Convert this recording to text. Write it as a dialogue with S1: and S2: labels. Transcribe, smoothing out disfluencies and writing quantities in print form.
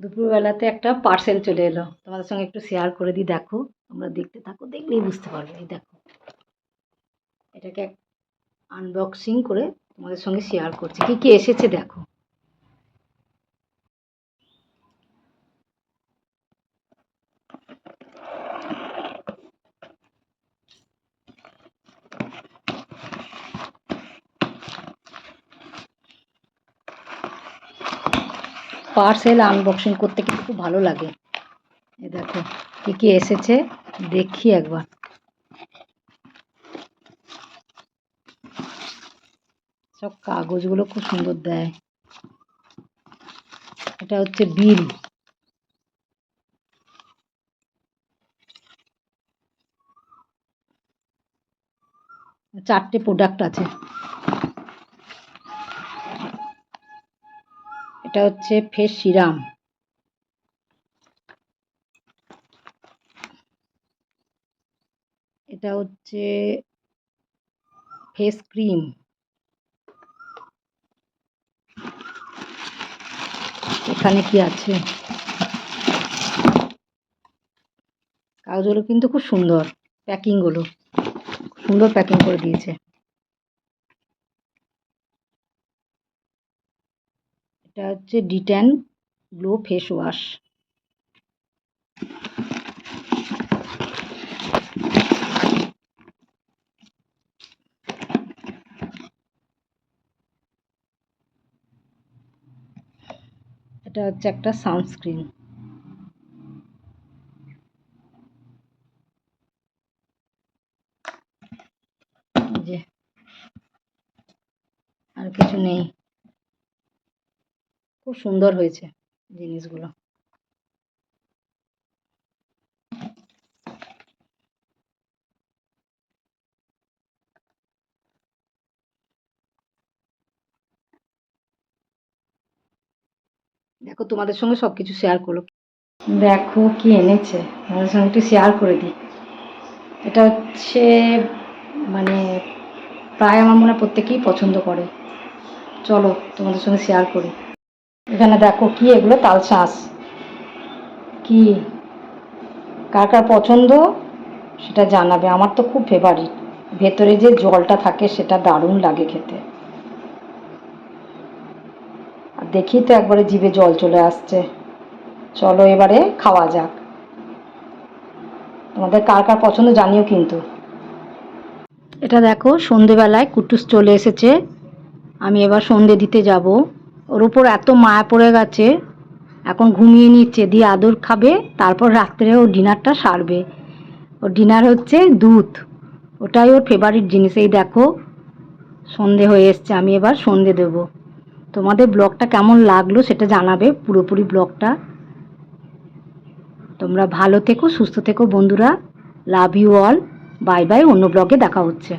S1: দুপুরবেলাতে একটা পার্সেল চলে এলো, তোমাদের সঙ্গে একটু শেয়ার করে দিই। দেখো, তোমরা দেখতে থাকো, দেখলেই বুঝতে পারবে। এই দেখো, এটাকে আনবক্সিং করে তোমাদের সঙ্গে শেয়ার করছি। কি কি এসেছে দেখো। পার্সেল আনবক্সিং করতে কিন্তু খুব ভালো লাগে। এই দেখো কি কি এসেছে, দেখি একবার। সব কাগজগুলো খুব সুন্দর দেয়। এটা হচ্ছে বিল। চারটে প্রোডাক্ট আছে। এটা হচ্ছে ফেস সিরাম, এটা হচ্ছে ফেস ক্রিম, এখানে কি আছে। কাগজগুলো কিন্তু খুব সুন্দর, প্যাকিংগুলো সুন্দর প্যাকিং করে দিয়েছে। এটা হচ্ছে ডিট্যান গ্লো ফেস ওয়াশ। এটা হচ্ছে একটা সানস্ক্রিন। যে আর কিছু নেই, খুব সুন্দর হয়েছে জিনিসগুলো। দেখো, তোমাদের সঙ্গে সব কিছু শেয়ার করলো। দেখো কি এনেছে, তোমাদের সঙ্গে একটু শেয়ার করে দিই। এটা হচ্ছে মানে প্রায় আমার মনে হয় প্রত্যেকেই পছন্দ করে। চলো তোমাদের সঙ্গে শেয়ার করি। এখানে দেখো কি, এগুলো তালশাঁস। কি কার কার পছন্দ সেটা জানাবে। আমার তো খুব ফেভারিট। ভেতরে যে জলটা থাকে সেটা দারুণ লাগে খেতে। আর দেখি তো একবারে জিভে জল চলে আসছে। চলো এবারে খাওয়া যাক। তোমাদের কার কার পছন্দ জানিও কিন্তু। এটা দেখো, সন্ধেবেলায় কুটুস চলে এসেছে। আমি এবার সন্ধে দিতে যাব। ওর উপর এত মায়া পড়ে গেছে, এখন ঘুমিয়ে নিচ্ছে, দিয়ে আদর খাবে, তারপর রাত্রে ও ডিনারটা সারবে। ওর ডিনার হচ্ছে দুধ, ওটাই ওর ফেভারিট জিনিস। এই দেখো, সন্ধে হয়ে এসছে, আমি এবার সন্ধে দেব। তোমাদের ব্লগটা কেমন লাগলো সেটা জানাবে, পুরোপুরি ব্লগটা। তোমরা ভালো থেকো, সুস্থ থেকো বন্ধুরা। Love you all. Bye bye. অন্য ব্লগে দেখা হচ্ছে।